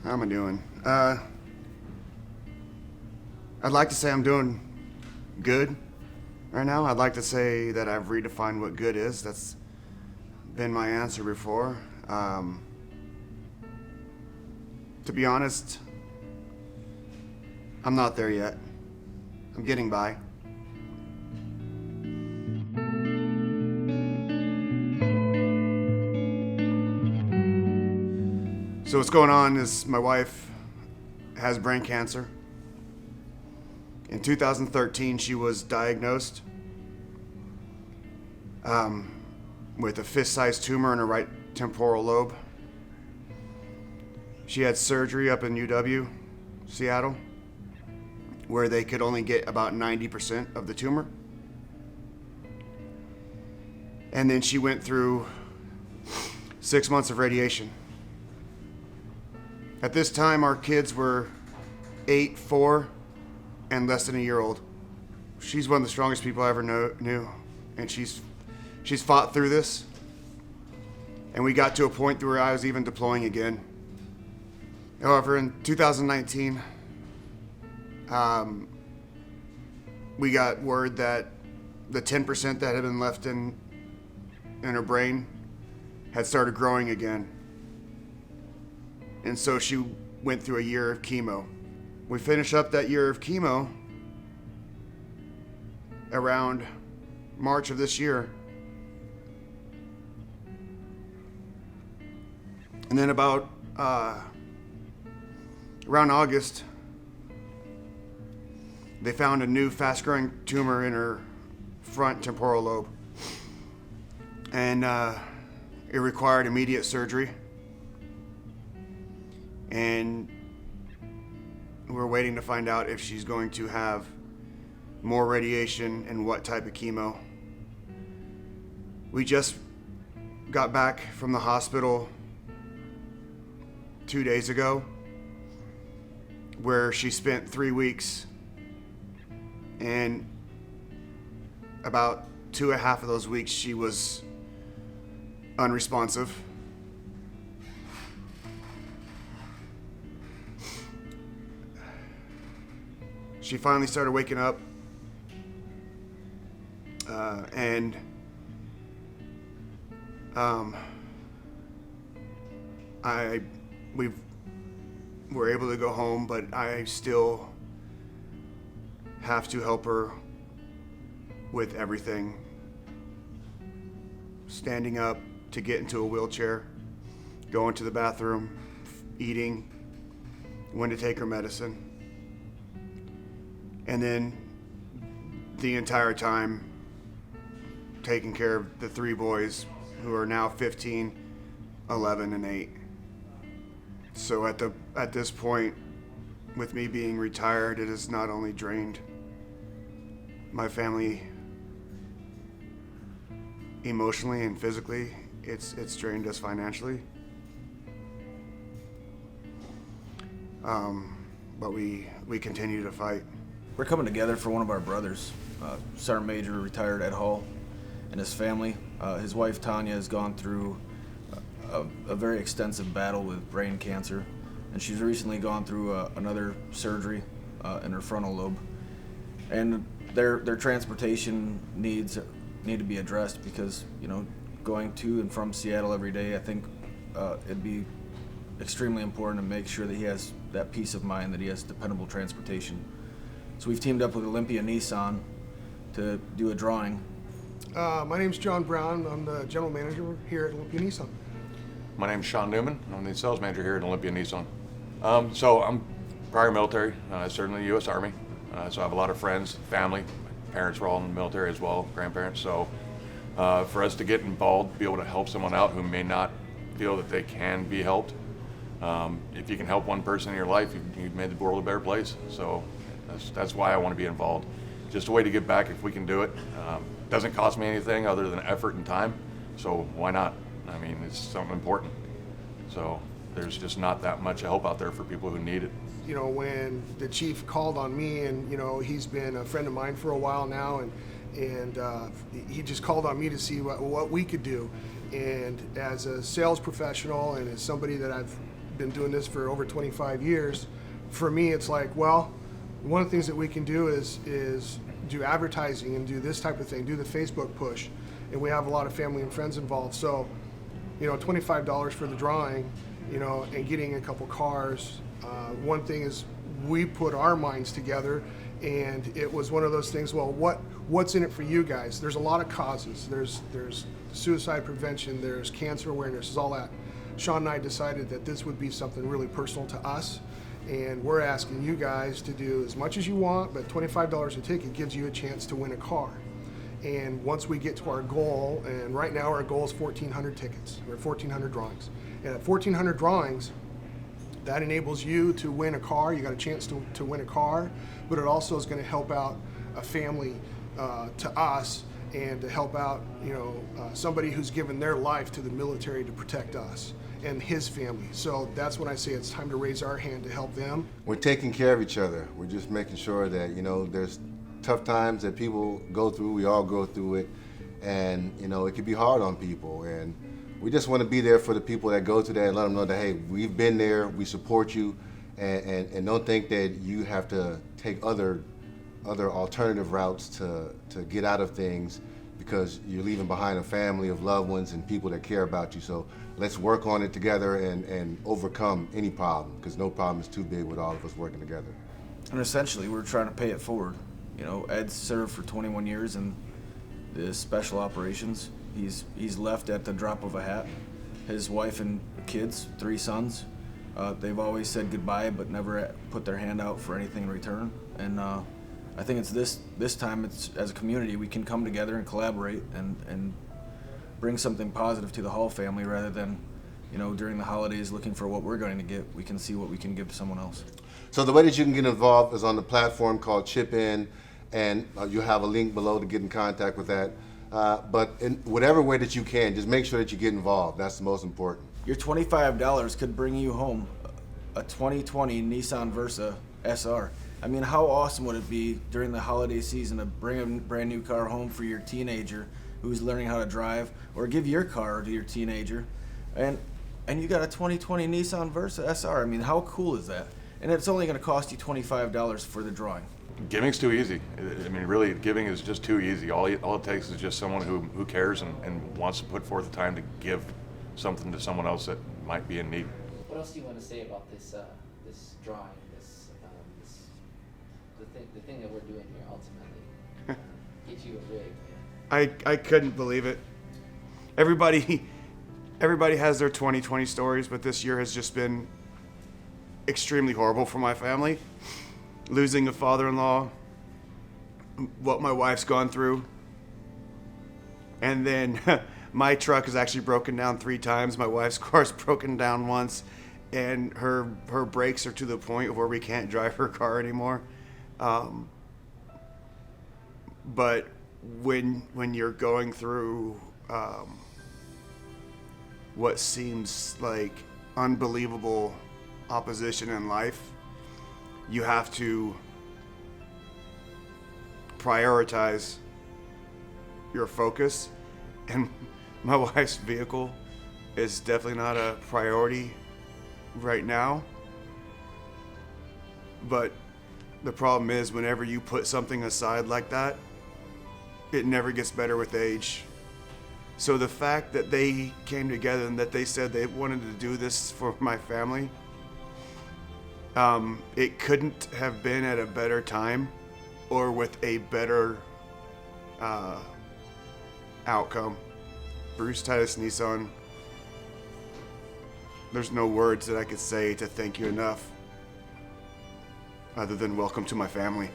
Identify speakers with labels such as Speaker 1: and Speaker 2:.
Speaker 1: How am I doing? I'd like to say I'm doing good right now. I'd like to say that I've redefined what good is. That's been my answer before. To be honest, I'm not there yet. I'm getting by. So what's going on is my wife has brain cancer. In 2013, she was diagnosed with a fist-sized tumor in her right temporal lobe. She had surgery up in UW, Seattle, where they could only get about 90% of the tumor. And then she went through 6 months of radiation. At this time, our kids were 8, 4, and less than a year old. She's one of the strongest people I ever knew, and she's fought through this. And we got to a point where I was even deploying again. However, in 2019, we got word that the 10% that had been left in her brain had started growing again. And so she went through a year of chemo. We finished up that year of chemo around March of this year. And then about around August, they found a new fast-growing tumor in her front temporal lobe. And it required immediate surgery. And we're waiting to find out if she's going to have more radiation and what type of chemo. We just got back from the hospital 2 days ago, where she spent 3 weeks, and about 2.5 of those weeks she was unresponsive. She finally started waking up, and we were able to go home, but I still have to help her with everything. Standing up to get into a wheelchair, going to the bathroom, eating, when to take her medicine. And then the entire time taking care of the 3 boys who are now 15, 11, and 8. So at this point, with me being retired, it has not only drained my family emotionally and physically, it's drained us financially. But we continue to fight.
Speaker 2: We're coming together for one of our brothers, Sergeant Major retired Ed Hall, and his family. His wife Tanya has gone through a very extensive battle with brain cancer, and she's recently gone through another surgery in her frontal lobe. And their transportation needs need to be addressed because, you know, going to and from Seattle every day, I think it'd be extremely important to make sure that he has that peace of mind that he has dependable transportation. So we've teamed up with Olympia Nissan to do a drawing.
Speaker 3: My name's John Brown. I'm the general manager here at Olympia Nissan.
Speaker 4: My name's Sean Newman. I'm the sales manager here at Olympia Nissan. So I'm prior military, certainly the U.S. Army. So I have a lot of friends, family. My parents were all in the military as well, grandparents. So for us to get involved, be able to help someone out who may not feel that they can be helped. If you can help one person in your life, you've made the world a better place. So that's why I want to be involved. Just a way to give back if we can do it. Doesn't cost me anything other than effort and time. So why not? I mean, it's something important. So there's just not that much help out there for people who need it.
Speaker 3: You know, when the chief called on me, and you know, he's been a friend of mine for a while now, and he just called on me to see what we could do. And as a sales professional and as somebody that I've been doing this for over 25 years. For me, it's like, well, one of the things that we can do is do advertising and do this type of thing, do the Facebook push. And we have a lot of family and friends involved. So, you know, $25 for the drawing, you know, and getting a couple cars. One thing is we put our minds together, and it was one of those things, well, what's in it for you guys? There's a lot of causes. There's suicide prevention, there's cancer awareness, there's all that. Sean and I decided that this would be something really personal to us, and we're asking you guys to do as much as you want, but $25 a ticket gives you a chance to win a car. And once we get to our goal, and right now our goal is 1,400 tickets, or 1,400 drawings. And at 1,400 drawings, that enables you to win a car. You got a chance to win a car, but it also is going to help out a family to us, and to help out, you know, somebody who's given their life to the military to protect us and his family. So that's when I say it's time to raise our hand to help them.
Speaker 5: We're taking care of each other. We're just making sure that, you know, there's tough times that people go through. We all go through it, and, you know, it can be hard on people. And we just want to be there for the people that go through that and let them know that, hey, we've been there, we support you, and don't think that you have to take other alternative routes to get out of things, because you're leaving behind a family of loved ones and people that care about you. So let's work on it together and overcome any problem, because no problem is too big with all of us working together.
Speaker 2: And essentially, we're trying to pay it forward. You know, Ed served for 21 years in the special operations. He's left at the drop of a hat. His wife and kids, 3 sons, they've always said goodbye, but never put their hand out for anything in return. And I think it's this time, it's as a community, we can come together and collaborate and bring something positive to the Hall family, rather than, you know, during the holidays looking for what we're going to get. We can see what we can give to someone else.
Speaker 5: So the way that you can get involved is on the platform called Chip In, and you have a link below to get in contact with that. But in whatever way that you can, just make sure that you get involved. That's the most important.
Speaker 2: Your $25 could bring you home a 2020 Nissan Versa SR. I mean, how awesome would it be during the holiday season to bring a brand new car home for your teenager who's learning how to drive, or give your car to your teenager, and you got a 2020 Nissan Versa SR. I mean, how cool is that? And it's only going to cost you $25 for the drawing.
Speaker 4: Giving's too easy. I mean, really, giving is just too easy. All it takes is just someone who cares and wants to put forth the time to give something to someone else that might be in need.
Speaker 6: What else do you want to say about this this drawing, the thing that we're doing here ultimately? Get you a rig.
Speaker 1: I couldn't believe it. Everybody has their 2020 stories, but this year has just been extremely horrible for my family. Losing a father-in-law, what my wife's gone through, and then my truck is actually broken down 3 times. My wife's car's broken down once, and her brakes are to the point where we can't drive her car anymore. But when you're going through what seems like unbelievable opposition in life, you have to prioritize your focus, and my wife's vehicle is definitely not a priority right now. But the problem is, whenever you put something aside like that, it never gets better with age. So the fact that they came together and that they said they wanted to do this for my family, it couldn't have been at a better time or with a better outcome. Bruce Titus Nissan, there's no words that I could say to thank you enough, other than welcome to my family.